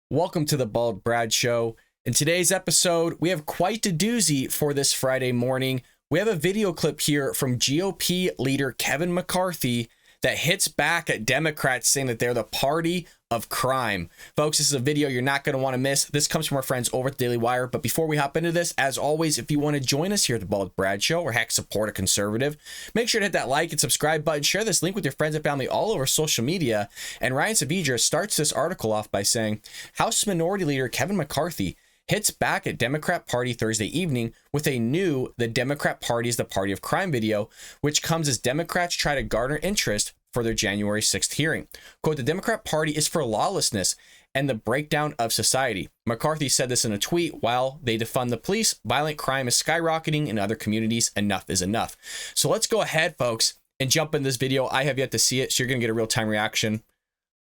Welcome to the Bald Brad Show. In today's episode, we have quite a doozy for this Friday morning. We have a video clip here from GOP leader Kevin McCarthy that hits back at Democrats saying that they're the party of crime. Folks, this is a video you're not going to want to miss. This comes from our friends over at the Daily Wire. But before we hop into this, as always, if you want to join us here at the Bald Brad Show, or heck, support a conservative, make sure to hit that like and subscribe button. Share this link with your friends and family all over social media. And Ryan Saavedra starts this article off by saying, House Minority Leader Kevin McCarthy hits back at Democrat Party Thursday evening with a new "The Democrat Party is the Party of Crime" video, which comes as Democrats try to garner interest for their January 6th hearing. Quote, "The Democrat Party is for lawlessness and the breakdown of society." McCarthy said this in a tweet. While they defund the police, violent crime is skyrocketing in other communities. Enough is enough. So let's go ahead, folks, and jump in this video. I have yet to see it, so you're going to get a real-time reaction.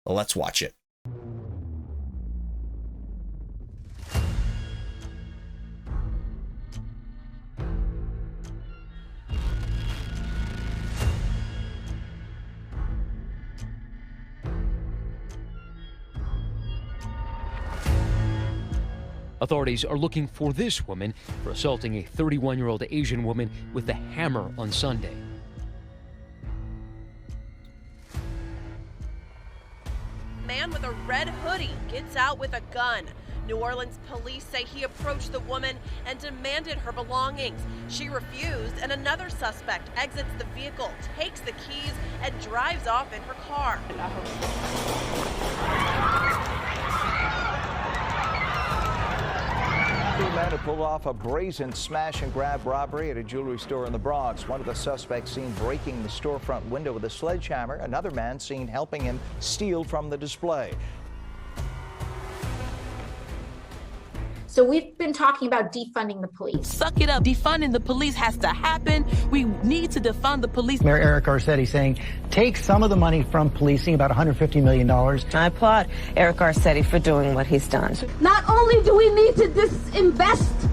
Let's watch it. Authorities are looking for this woman for assaulting a 31-year-old Asian woman with a hammer on Sunday. Man with a red hoodie gets out with a gun. New Orleans police say he approached the woman and demanded her belongings. She refused, and another suspect exits the vehicle, takes the keys, and drives off in her car. Two men have pulled off a brazen smash and grab robbery at a jewelry store in the Bronx. One of the suspects seen breaking the storefront window with a sledgehammer. Another man seen helping him steal from the display. So we've been talking about defunding the police. Suck it up. Defunding the police has to happen. We need to defund the police. Mayor Eric Garcetti saying take some of the money from policing, about $150 million. I applaud Eric Garcetti for doing what he's done. Not only do we need to disinvest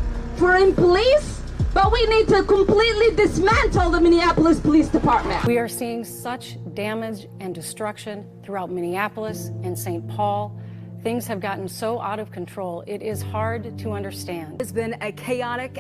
in police, but we need to completely dismantle the Minneapolis Police Department. We are seeing such damage and destruction throughout Minneapolis and St. Paul. Things have gotten so out of control, it is hard to understand. It's been a chaotic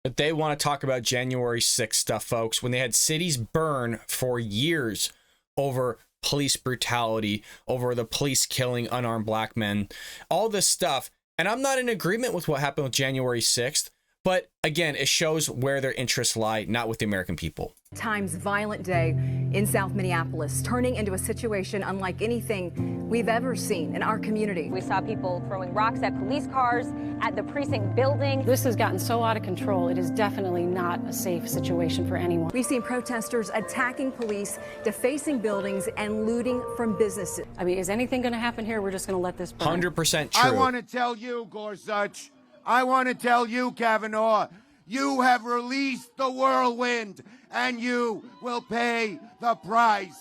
But they want to talk about January 6th stuff, folks, when they had cities burn for years over police brutality, over the police killing unarmed black men, all this stuff. And I'm not in agreement with what happened with January 6th. But again, it shows where their interests lie, not with the American people. Times violent day in South Minneapolis, turning into a situation unlike anything we've ever seen in our community. We saw people throwing rocks at police cars, at the precinct building. This has gotten so out of control, it is definitely not a safe situation for anyone. We've seen protesters attacking police, defacing buildings, and looting from businesses. I mean, is anything going to happen here? We're just going to let this burn. 100% true. I want to tell you, Gorsuch, I want to tell you, Kavanaugh, you have released the whirlwind, and you will pay the price.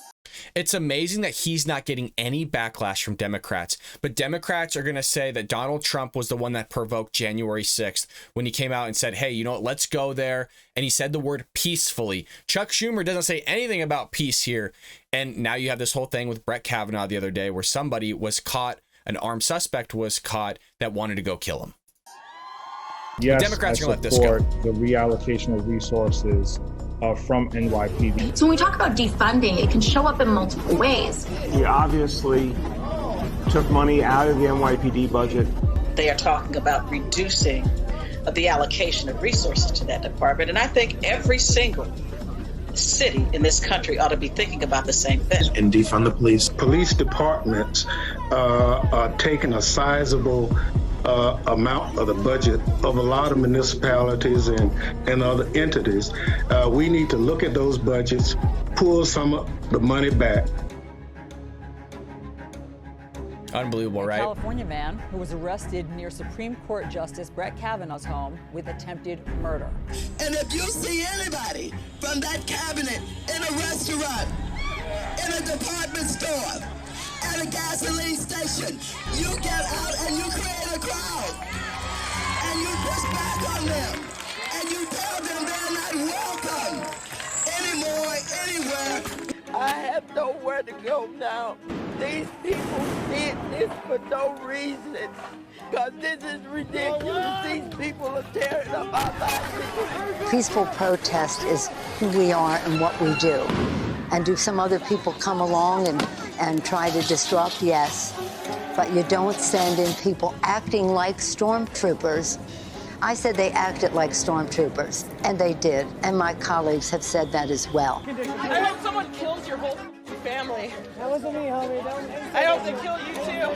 It's amazing that he's not getting any backlash from Democrats, but Democrats are going to say that Donald Trump was the one that provoked January 6th when he came out and said, hey, you know what, let's go there. And he said the word peacefully. Chuck Schumer doesn't say anything about peace here. And now you have this whole thing with Brett Kavanaugh the other day where somebody was caught, an armed suspect was caught that wanted to go kill him. Yes, Democrats I are going to let this go. The reallocation of resources from NYPD. So when we talk about defunding, it can show up in multiple ways. We obviously took money out of the NYPD budget. They are talking about reducing the allocation of resources to that department. And I think every single city in this country ought to be thinking about the same thing. And defund the police. Police departments are taking a sizable amount of the budget of a lot of municipalities and other entities. We need to look at those budgets, pull some of the money back. Unbelievable, right? A California man who was arrested near Supreme Court Justice Brett Kavanaugh's home with attempted murder. And if you see anybody from that cabinet in a restaurant, in a department store, at a gasoline station, you get out and you create a crowd. And you push back on them. And you tell them they're not welcome anymore, anywhere. I have nowhere to go now. These people did this for no reason. Because this is ridiculous. These people are tearing up our lives. Peaceful protest is who we are and what we do. And do some other people come along and try to disrupt? Yes. But you don't send in people acting like stormtroopers. I said they acted like stormtroopers, and they did. And my colleagues have said that as well. I hope someone kills your whole family. That wasn't me, homie. I hope they kill you too.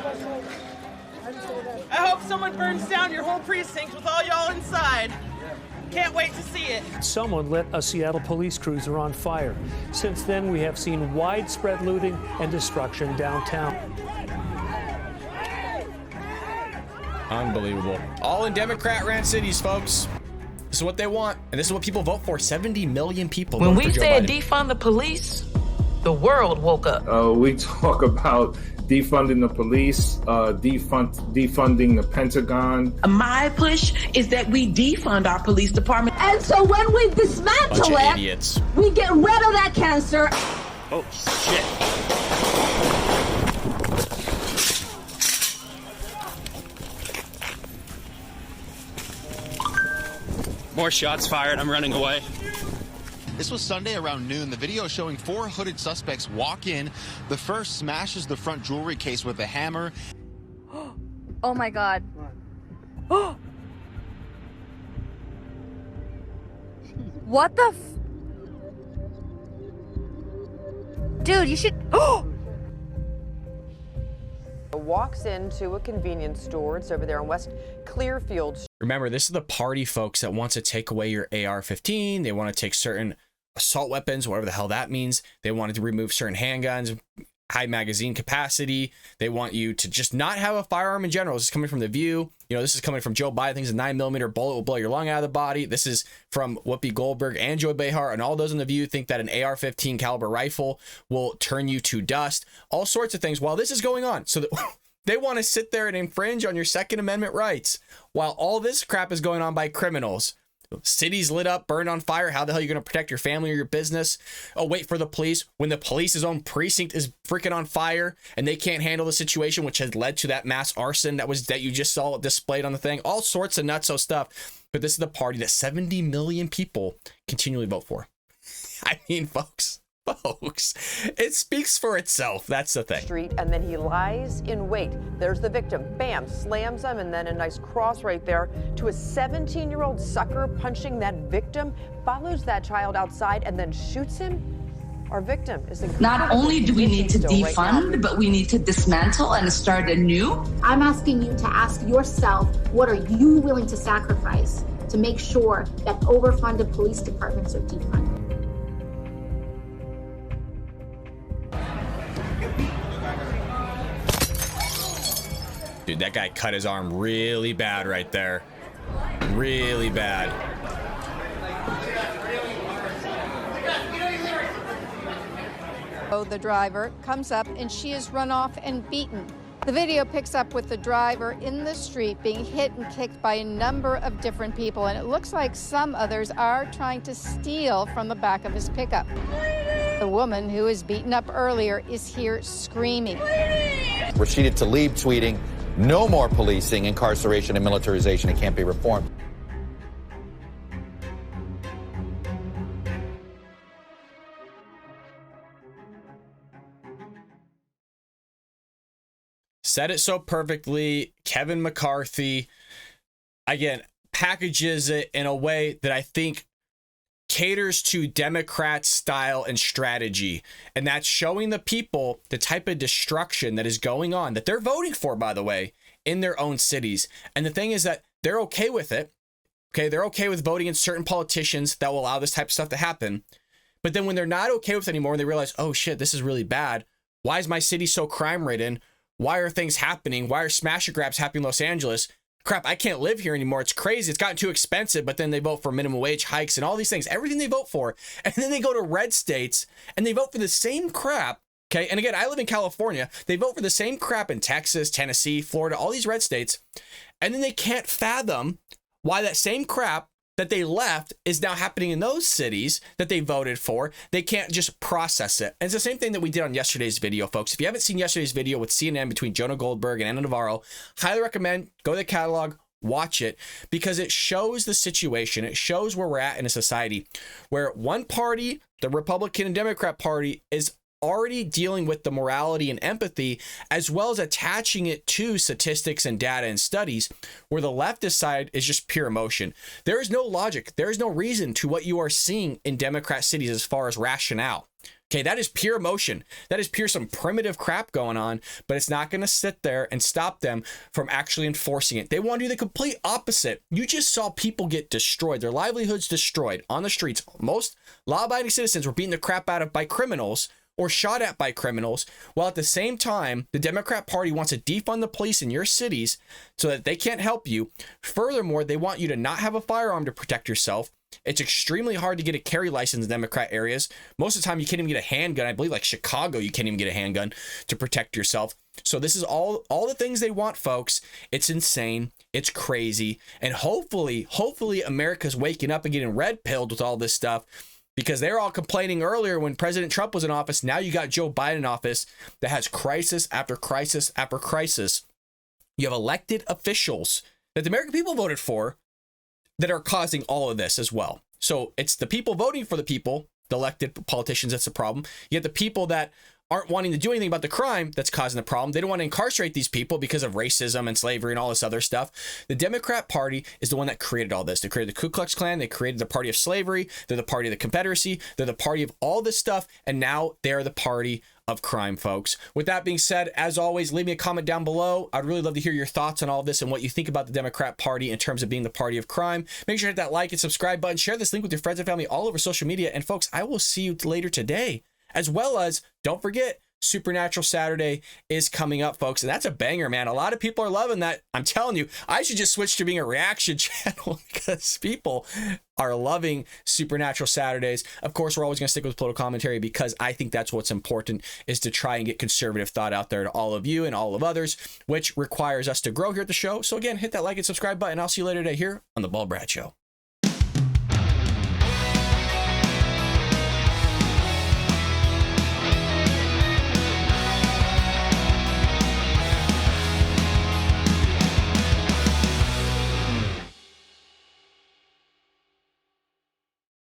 I hope someone burns down your whole precinct with all y'all inside. Can't wait to see it. Someone lit a Seattle police cruiser on fire. Since then, we have seen widespread looting and destruction downtown. Unbelievable. All in Democrat-ran cities, folks. This is what they want, and this is what people vote for. 70 million people. When vote we for Joe said Biden. defund the police, the world woke up. We talk about defunding the police, defunding the Pentagon. My push is that we defund our police department. And so when we dismantle it, idiots. we get rid of that cancer. Oh, shit. More shots fired. I'm running away. This was Sunday around noon. The video showing 4 hooded suspects walk in. The first smashes the front jewelry case with a hammer. Oh my God. What the Dude, you should. Walks into a convenience store. It's over there on West Clearfield. Remember, this is the party, folks, that wants to take away your AR-15. They want to take certain assault weapons, whatever the hell that means. They wanted to remove certain handguns, high magazine capacity. They want you to just not have a firearm in general. This is coming from The View. You know, this is coming from Joe Biden. Thinks a 9mm bullet will blow your lung out of the body. This is from Whoopi Goldberg and Joy Behar, and all those in The View think that an AR-15 caliber rifle will turn you to dust. All sorts of things while this is going on. So that they want to sit there and infringe on your Second Amendment rights while all this crap is going on by criminals. Cities lit up, burned on fire. How the hell are you going to protect your family or your business? Oh, wait for the police when the police's own precinct is freaking on fire and they can't handle the situation, which has led to that mass arson that you just saw displayed on the thing. All sorts of nutso stuff. But this is the party that 70 million people continually vote for. I mean, folks, it speaks for itself. That's the thing. Street, and then he lies in wait. There's the victim. Bam, slams him, and then a nice cross right there to a 17-year-old sucker punching that victim, follows that child outside, and then shoots him. Our victim is not only do we need to defund, but we need to dismantle and start anew. I'm asking you to ask yourself, what are you willing to sacrifice to make sure that overfunded police departments are defunded? Dude, that guy cut his arm really bad right there. Really bad. The driver comes up and she is run off and beaten. The video picks up with the driver in the street being hit and kicked by a number of different people, and it looks like some others are trying to steal from the back of his pickup. The woman who was beaten up earlier is here screaming. Rashida Tlaib tweeting, "No more policing, incarceration, and militarization. It can't be reformed." Said it so perfectly. Kevin McCarthy, again, packages it in a way that I think caters to Democrat style and strategy. And that's showing the people the type of destruction that is going on, that they're voting for, by the way, in their own cities. And the thing is that they're okay with it. Okay, they're okay with voting in certain politicians that will allow this type of stuff to happen. But then when they're not okay with it anymore and they realize, oh shit, this is really bad. Why is my city so crime-ridden? Why are things happening? Why are smash and grabs happening in Los Angeles? Crap, I can't live here anymore. It's crazy. It's gotten too expensive, but then they vote for minimum wage hikes and all these things, everything they vote for. And then they go to red states and they vote for the same crap. Okay. And again, I live in California. They vote for the same crap in Texas, Tennessee, Florida, all these red states. And then they can't fathom why that same crap that they left is now happening in those cities that they voted for. They can't just process it. And it's the same thing that we did on yesterday's video, folks. If you haven't seen yesterday's video with CNN between Jonah Goldberg and Anna Navarro, highly recommend go to the catalog, watch it, because it shows the situation. It shows where we're at in a society where one party, the Republican and Democrat Party, is already dealing with the morality and empathy, as well as attaching it to statistics and data and studies, where the leftist side is just pure emotion. There is no logic. There is no reason to what you are seeing in Democrat cities as far as rationale. Okay, that is pure emotion. That is pure some primitive crap going on, but it's not going to sit there and stop them from actually enforcing it. They want to do the complete opposite. You just saw people get destroyed, their livelihoods destroyed on the streets. Most law-abiding citizens were beaten the crap out of by criminals or shot at by criminals, while at the same time, the Democrat Party wants to defund the police in your cities so that they can't help you. Furthermore, they want you to not have a firearm to protect yourself. It's extremely hard to get a carry license in Democrat areas. Most of the time, you can't even get a handgun. I believe like Chicago, you can't even get a handgun to protect yourself. So this is all the things they want, folks. It's insane. It's crazy. And hopefully America's waking up and getting red-pilled with all this stuff, because they're all complaining earlier when President Trump was in office. Now you got Joe Biden in office that has crisis after crisis after crisis. You have elected officials that the American people voted for that are causing all of this as well. So it's the people voting for the people, the elected politicians, that's the problem. You have the people that aren't wanting to do anything about the crime that's causing the problem. They don't want to incarcerate these people because of racism and slavery and all this other stuff. The Democrat Party is the one that created all this. They created the Ku Klux Klan. They created the party of slavery. They're the party of the Confederacy. They're the party of all this stuff. And now they're the party of crime, folks. With that being said, as always, leave me a comment down below. I'd really love to hear your thoughts on all this and what you think about the Democrat Party in terms of being the party of crime. Make sure to hit that like and subscribe button. Share this link with your friends and family all over social media. And folks, I will see you later today. As well as, don't forget, Supernatural Saturday is coming up, folks. And that's a banger, man. A lot of people are loving that. I'm telling you, I should just switch to being a reaction channel because people are loving Supernatural Saturdays. Of course, we're always going to stick with political commentary because I think that's what's important, is to try and get conservative thought out there to all of you and all of others, which requires us to grow here at the show. So again, hit that like and subscribe button. I'll see you later today here on The Bald Brad Show.